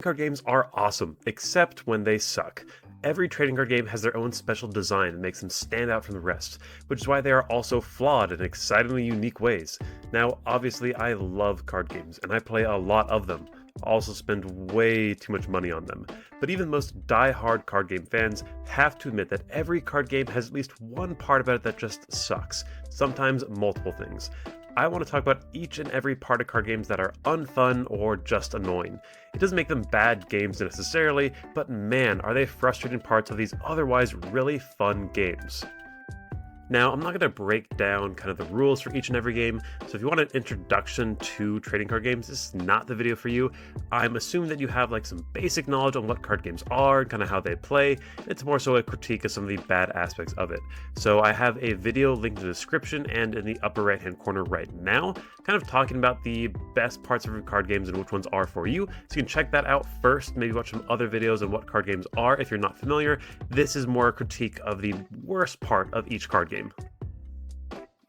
Card games are awesome, except when they suck. Every trading card game has their own special design that makes them stand out from the rest, which is why they are also flawed in excitingly unique ways. Now, obviously, I love card games, and I play a lot of them. I also spend way too much money on them. But even most die-hard card game fans have to admit that every card game has at least one part about it that just sucks, sometimes multiple things. I want to talk about each and every part of card games that are unfun or just annoying. It doesn't make them bad games necessarily, but man, are they frustrating parts of these otherwise really fun games. Now, I'm not going to break down kind of the rules for each and every game, so if you want an introduction to trading card games, this is not the video for you. I'm assuming that you have like some basic knowledge on what card games are, kind of how they play. It's more so a critique of some of the bad aspects of it. So I have a video linked in the description and in the upper right hand corner right now, kind of talking about the best parts of card games and which ones are for you. So you can check that out first, maybe watch some other videos on what card games are if you're not familiar. This is more a critique of the worst part of each card game.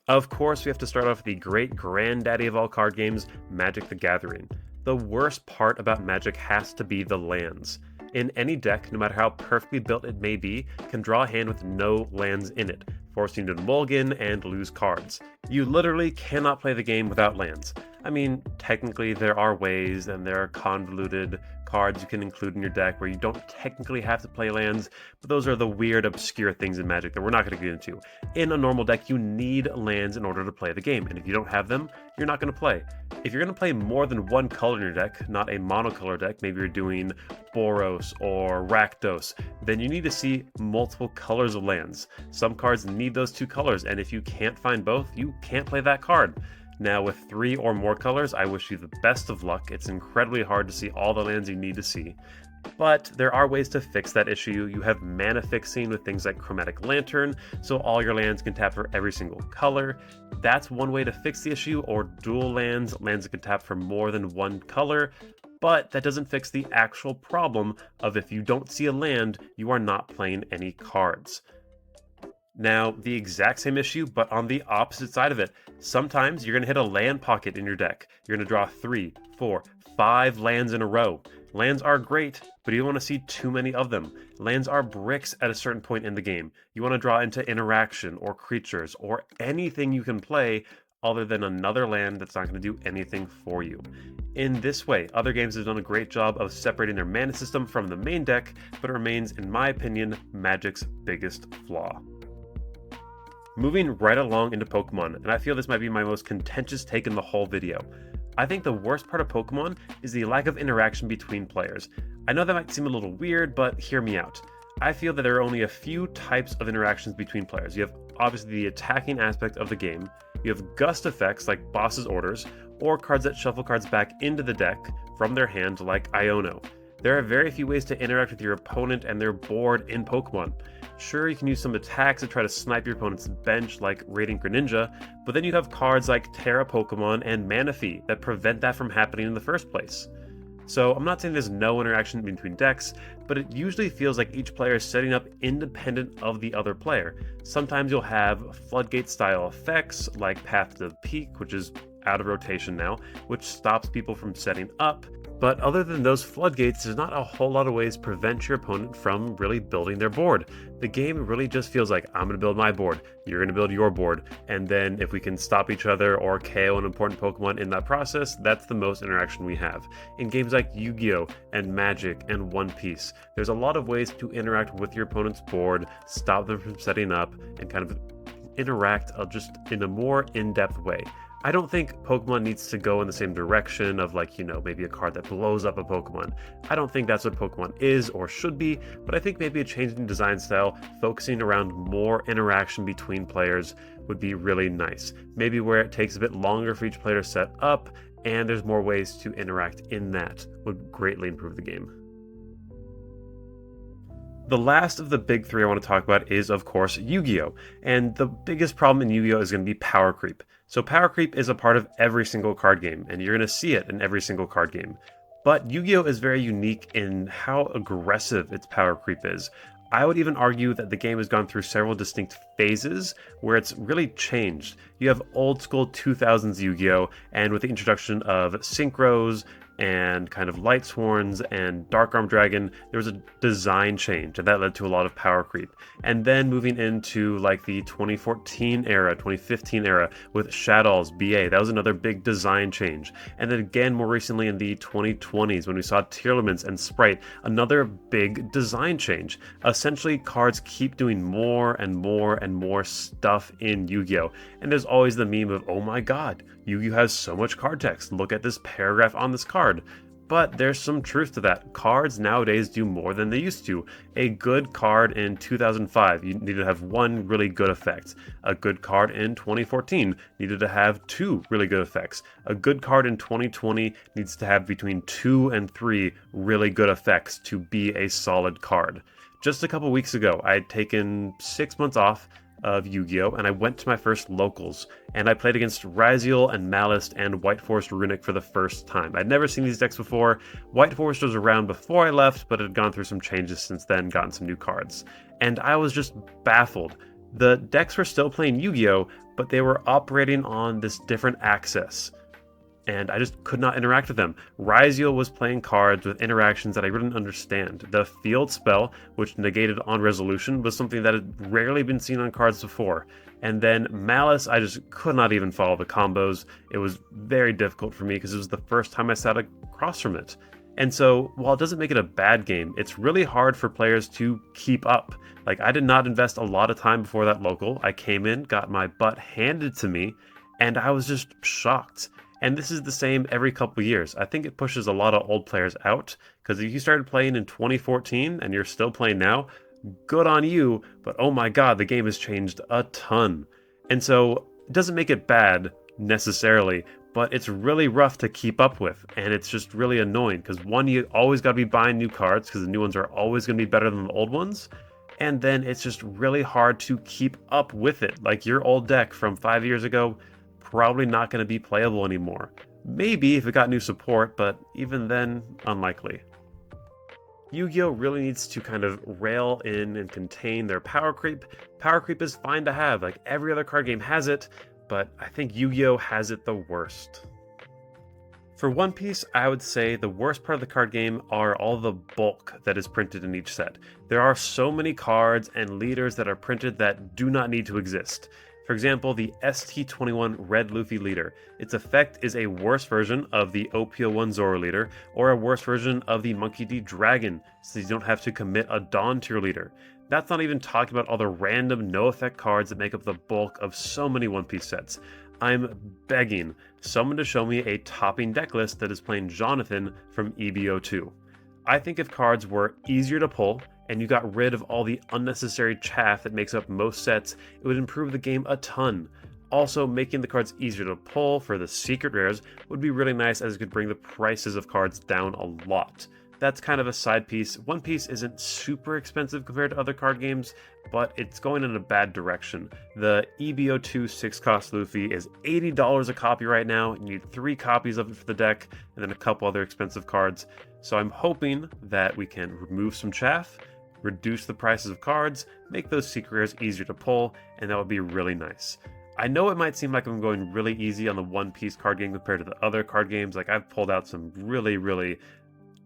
Of course, we have to start off with the great granddaddy of all card games, Magic the Gathering. The worst part about Magic has to be the lands. In any deck, no matter how perfectly built it may be, can draw a hand with no lands in it, forcing you to mulligan and lose cards. You literally cannot play the game without lands. I mean, technically there are ways and there are convoluted cards you can include in your deck where you don't technically have to play lands, but those are the weird, obscure things in Magic that we're not going to get into. In a normal deck, you need lands in order to play the game, and if you don't have them, you're not going to play. If you're going to play more than one color in your deck, not a monocolor deck, maybe you're doing Boros or Rakdos, then you need to see multiple colors of lands. Some cards need those two colors, and if you can't find both, you can't play that card. Now, with 3 or more colors, I wish you the best of luck. It's incredibly hard to see all the lands you need to see. But there are ways to fix that issue. You have mana fixing with things like Chromatic Lantern, so all your lands can tap for every single color. That's one way to fix the issue, or dual lands that can tap for more than one color. But that doesn't fix the actual problem of if you don't see a land, you are not playing any cards. Now, the exact same issue, but on the opposite side of it. Sometimes you're going to hit a land pocket in your deck. You're going to draw 3, 4, 5 lands in a row. Lands are great, but you don't want to see too many of them. Lands are bricks at a certain point in the game. You want to draw into interaction or creatures or anything you can play other than another land that's not going to do anything for you. In this way, other games have done a great job of separating their mana system from the main deck, but it remains, in my opinion, Magic's biggest flaw. Moving right along into Pokemon, and I feel this might be my most contentious take in the whole video. I think the worst part of Pokemon is the lack of interaction between players. I know that might seem a little weird, but hear me out. I feel that there are only a few types of interactions between players. You have obviously the attacking aspect of the game, you have gust effects like boss's orders, or cards that shuffle cards back into the deck from their hand like Iono. There are very few ways to interact with your opponent and their board in Pokemon. Sure, you can use some attacks to try to snipe your opponent's bench like Radiant Greninja, but then you have cards like Terra Pokemon and Manaphy that prevent that from happening in the first place. So I'm not saying there's no interaction between decks, but it usually feels like each player is setting up independent of the other player. Sometimes you'll have floodgate style effects like Path to the Peak, which is out of rotation now, which stops people from setting up. But other than those floodgates, there's not a whole lot of ways to prevent your opponent from really building their board. The game really just feels like, I'm going to build my board, you're going to build your board, and then if we can stop each other or KO an important Pokemon in that process, that's the most interaction we have. In games like Yu-Gi-Oh! And Magic and One Piece, there's a lot of ways to interact with your opponent's board, stop them from setting up, and kind of interact just in a more in-depth way. I don't think Pokemon needs to go in the same direction of maybe a card that blows up a Pokemon. I don't think that's what Pokemon is or should be, but I think maybe a change in design style, focusing around more interaction between players would be really nice. Maybe where it takes a bit longer for each player to set up, and there's more ways to interact in that would greatly improve the game. The last of the big three I want to talk about is, of course, Yu-Gi-Oh! And the biggest problem in Yu-Gi-Oh! Is going to be power creep. So power creep is a part of every single card game, and you're going to see it in every single card game. But Yu-Gi-Oh! Is very unique in how aggressive its power creep is. I would even argue that the game has gone through several distinct phases where it's really changed. You have old school 2000s Yu-Gi-Oh! And with the introduction of synchros and kind of Light Sworns and Dark Arm Dragon, there was a design change, and that led to a lot of power creep. And then moving into like the 2014 era, 2015 era with Shaddolls BA, that was another big design change. And then again, more recently in the 2020s, when we saw Tearlaments and Sprite, another big design change. Essentially, cards keep doing more and more and more stuff in Yu-Gi-Oh! And there's always the meme of, oh my god, Yu-Gi-Oh! Has so much card text, look at this paragraph on this card. But there's some truth to that. Cards nowadays do more than they used to. A good card in 2005, you needed to have one really good effect. A good card in 2014 needed to have two really good effects. A good card in 2020 needs to have between 2 and 3 really good effects to be a solid card. Just a couple weeks ago, I had taken 6 months off of Yu-Gi-Oh! And I went to my first locals, and I played against Raziel and Malice and White Forest Runic for the first time. I'd never seen these decks before. White Forest was around before I left, but it had gone through some changes since then, gotten some new cards. And I was just baffled. The decks were still playing Yu-Gi-Oh!, but they were operating on this different axis, and I just could not interact with them. Raziel was playing cards with interactions that I didn't understand. The field spell, which negated on resolution, was something that had rarely been seen on cards before. And then Malice, I just could not even follow the combos. It was very difficult for me because it was the first time I sat across from it. And so, while it doesn't make it a bad game, it's really hard for players to keep up. Like, I did not invest a lot of time before that local. I came in, got my butt handed to me, and I was just shocked. And this is the same every couple years. I think it pushes a lot of old players out, because if you started playing in 2014 and you're still playing now, good on you, but oh my god, the game has changed a ton. And so, it doesn't make it bad, necessarily, but it's really rough to keep up with, and it's just really annoying, because one, you always got to be buying new cards, because the new ones are always going to be better than the old ones, and then it's just really hard to keep up with it. Like, your old deck from 5 years ago, probably not going to be playable anymore. Maybe if it got new support, but even then, unlikely. Yu-Gi-Oh! Really needs to kind of rail in and contain their power creep. Power creep is fine to have, like every other card game has it, but I think Yu-Gi-Oh! Has it the worst. For One Piece, I would say the worst part of the card game are all the bulk that is printed in each set. There are so many cards and leaders that are printed that do not need to exist. For example, the ST21 Red Luffy leader. Its effect is a worse version of the OPO1 Zoro leader, or a worse version of the Monkey D Dragon, so you don't have to commit a Dawn tier leader. That's not even talking about all the random no-effect cards that make up the bulk of so many One Piece sets. I'm begging someone to show me a topping deck list that is playing Jonathan from EBO2. I think if cards were easier to pull, and you got rid of all the unnecessary chaff that makes up most sets, it would improve the game a ton. Also, making the cards easier to pull for the secret rares would be really nice, as it could bring the prices of cards down a lot. That's kind of a side piece. One Piece isn't super expensive compared to other card games, but it's going in a bad direction. The EBO2 6-cost Luffy is $80 a copy right now. You need 3 copies of it for the deck, and then a couple other expensive cards. So I'm hoping that we can remove some chaff, reduce the prices of cards, make those secret rares easier to pull, and that would be really nice. I know it might seem like I'm going really easy on the One Piece card game compared to the other card games. Like, I've pulled out some really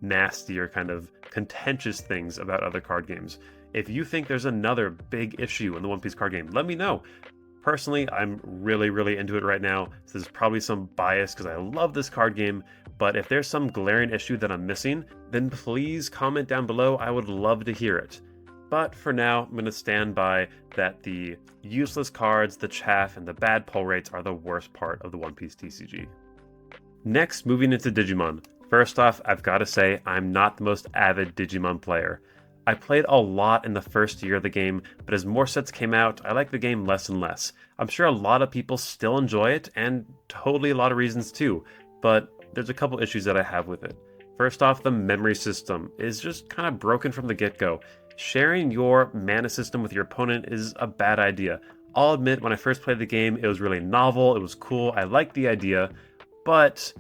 nastier, kind of contentious things about other card games. If you think there's another big issue in the One Piece card game, let me know. Personally, I'm really into it right now. So there's probably some bias because I love this card game, but if there's some glaring issue that I'm missing, then please comment down below. I would love to hear it. But for now, I'm going to stand by that the useless cards, the chaff, and the bad pull rates are the worst part of the One Piece TCG. Next, moving into Digimon. First off, I've got to say, I'm not the most avid Digimon player. I played a lot in the first year of the game, but as more sets came out, I like the game less and less. I'm sure a lot of people still enjoy it, and totally a lot of reasons too, but there's a couple issues that I have with it. First off, the memory system is just kind of broken from the get-go. Sharing your mana system with your opponent is a bad idea. I'll admit, when I first played the game, it was really novel, it was cool, I liked the idea, but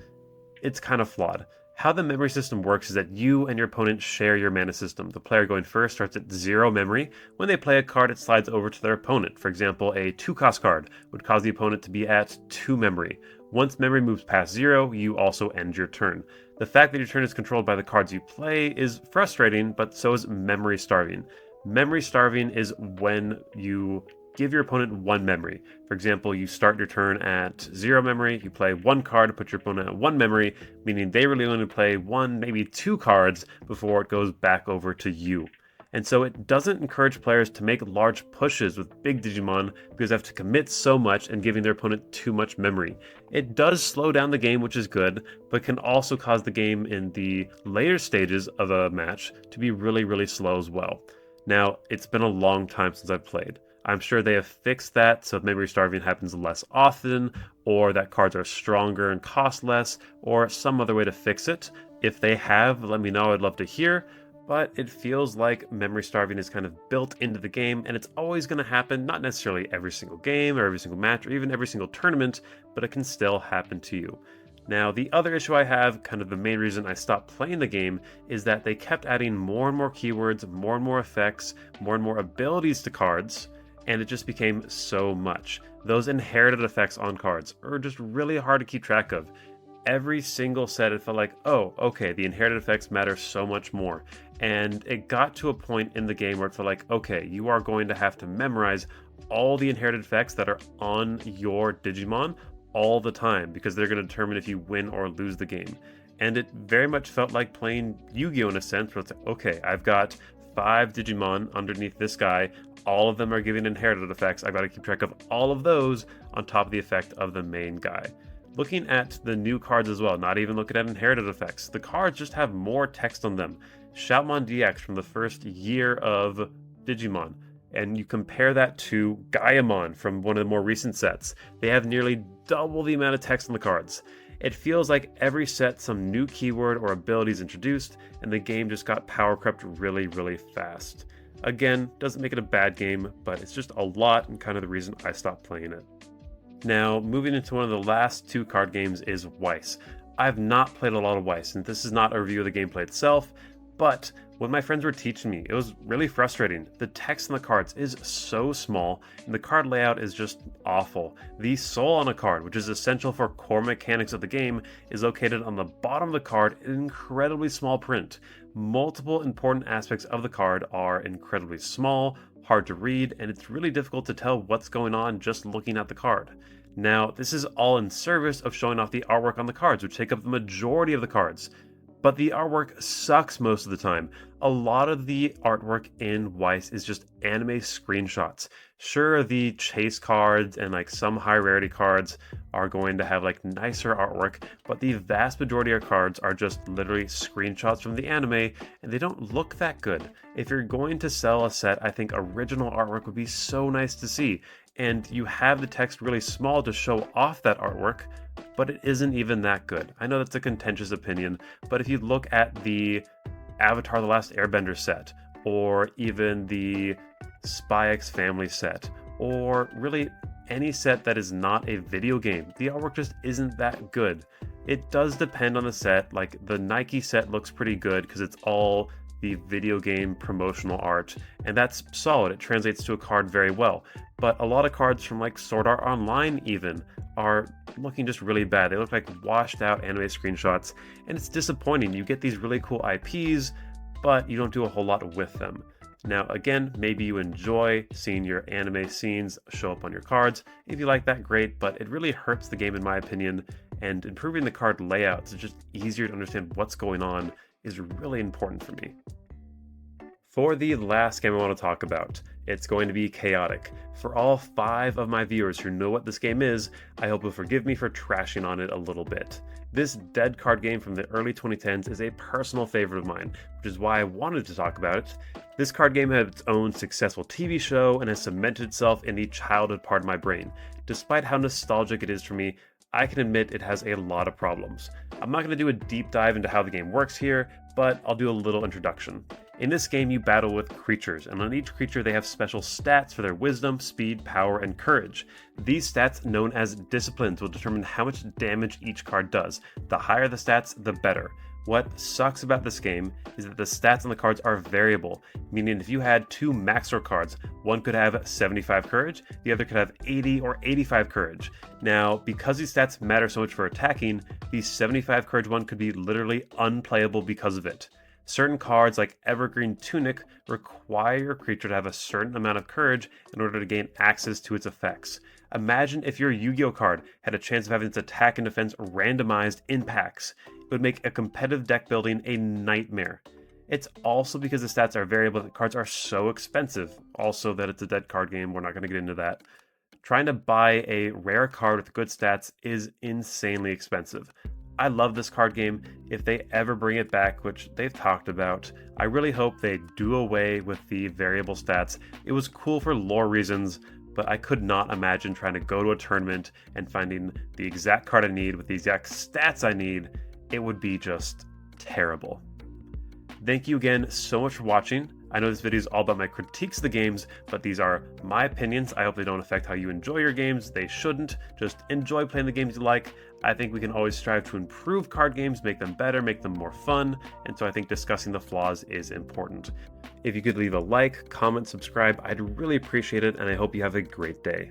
it's kind of flawed. How the memory system works is that you and your opponent share your mana system. The player going first starts at 0 memory. When they play a card, it slides over to their opponent. For example, a 2-cost card would cause the opponent to be at 2 memory. Once memory moves past 0, you also end your turn. The fact that your turn is controlled by the cards you play is frustrating, but so is memory starving. Memory starving is when you give your opponent one memory. For example, you start your turn at 0 memory, you play one card to put your opponent at 1 memory, meaning they really only play 1, maybe 2 cards before it goes back over to you. And so it doesn't encourage players to make large pushes with big Digimon because they have to commit so much and giving their opponent too much memory. It does slow down the game, which is good, but can also cause the game in the later stages of a match to be really slow as well. Now, it's been a long time since I've played. I'm sure they have fixed that so memory starving happens less often, or that cards are stronger and cost less, or some other way to fix it. If they have, let me know, I'd love to hear. But it feels like memory starving is kind of built into the game, and it's always going to happen, not necessarily every single game or every single match or even every single tournament, but it can still happen to you. Now, the other issue I have, kind of the main reason I stopped playing the game, is that they kept adding more and more keywords, more and more effects, more and more abilities to cards, and it just became so much. Those inherited effects on cards are just really hard to keep track of. Every single set, it felt like, oh, okay, the inherited effects matter so much more. And it got to a point in the game where it felt like, okay, you are going to have to memorize all the inherited effects that are on your Digimon all the time, because they're going to determine if you win or lose the game. And it very much felt like playing Yu-Gi-Oh! In a sense, where it's like, okay, I've got 5 Digimon underneath this guy, all of them are giving inherited effects, I've got to keep track of all of those on top of the effect of the main guy. Looking at the new cards as well, not even looking at inherited effects, the cards just have more text on them. Shoutmon DX from the first year of Digimon, and you compare that to Gaiamon from one of the more recent sets, they have nearly double the amount of text on the cards. It feels like every set some new keyword or ability is introduced, and the game just got power crept really fast. Again, doesn't make it a bad game, but it's just a lot and kind of the reason I stopped playing it. Now, moving into one of the last 2 card games is Weiss. I've not played a lot of Weiss, and this is not a review of the gameplay itself, but when my friends were teaching me, it was really frustrating. The text on the cards is so small, and the card layout is just awful. The soul on a card, which is essential for core mechanics of the game, is located on the bottom of the card in incredibly small print. Multiple important aspects of the card are incredibly small, hard to read, and it's really difficult to tell what's going on just looking at the card. Now, this is all in service of showing off the artwork on the cards, which take up the majority of the cards. But the artwork sucks most of the time. A lot of the artwork in Weiss is just anime screenshots. Sure, the chase cards and like some high rarity cards are going to have like nicer artwork, but the vast majority of cards are just literally screenshots from the anime, and they don't look that good. If you're going to sell a set, I think original artwork would be so nice to see. And you have the text really small to show off that artwork, but it isn't even that good. I know that's a contentious opinion, but if you look at the Avatar The Last Airbender set, or even the Spy X Family set, or really any set that is not a video game, the artwork just isn't that good. It does depend on the set. Like the Nike set looks pretty good because it's all the video game promotional art, and that's solid. It translates to a card very well. But a lot of cards from like Sword Art Online even are looking just really bad. They look like washed out anime screenshots, and it's disappointing. You get these really cool IPs, but you don't do a whole lot with them. Now again, maybe you enjoy seeing your anime scenes show up on your cards. If you like that, great, but it really hurts the game in my opinion, and improving the card layouts is just easier to understand what's going on is really important for me. For the last game I want to talk about, it's going to be Chaotic. For all 5 of my viewers who know what this game is, I hope you'll forgive me for trashing on it a little bit. This dead card game from the early 2010s is a personal favorite of mine, which is why I wanted to talk about it. This card game had its own successful TV show and has cemented itself in the childhood part of my brain. Despite how nostalgic it is for me, I can admit it has a lot of problems. I'm not going to do a deep dive into how the game works here, but I'll do a little introduction. In this game, you battle with creatures, and on each creature they have special stats for their wisdom, speed, power, and courage. These stats, known as disciplines, will determine how much damage each card does. The higher the stats, the better. What sucks about this game is that the stats on the cards are variable, meaning if you had two Maxor cards, one could have 75 courage, the other could have 80 or 85 courage. Now, because these stats matter so much for attacking, the 75 courage one could be literally unplayable because of it. Certain cards like Evergreen Tunic require your creature to have a certain amount of courage in order to gain access to its effects. Imagine if your Yu-Gi-Oh card had a chance of having its attack and defense randomized in packs. It would make a competitive deck building a nightmare. It's also because the stats are variable that cards are so expensive. Also that it's a dead card game, we're not going to get into that. Trying to buy a rare card with good stats is insanely expensive. I love this card game. If they ever bring it back, which they've talked about, I really hope they do away with the variable stats. It was cool for lore reasons, but I could not imagine trying to go to a tournament and finding the exact card I need with the exact stats I need. It would be just terrible. Thank you again so much for watching. I know this video is all about my critiques of the games, but these are my opinions. I hope they don't affect how you enjoy your games. They shouldn't. Just enjoy playing the games you like. I think we can always strive to improve card games, make them better, make them more fun, and so I think discussing the flaws is important. If you could leave a like, comment, subscribe, I'd really appreciate it, and I hope you have a great day.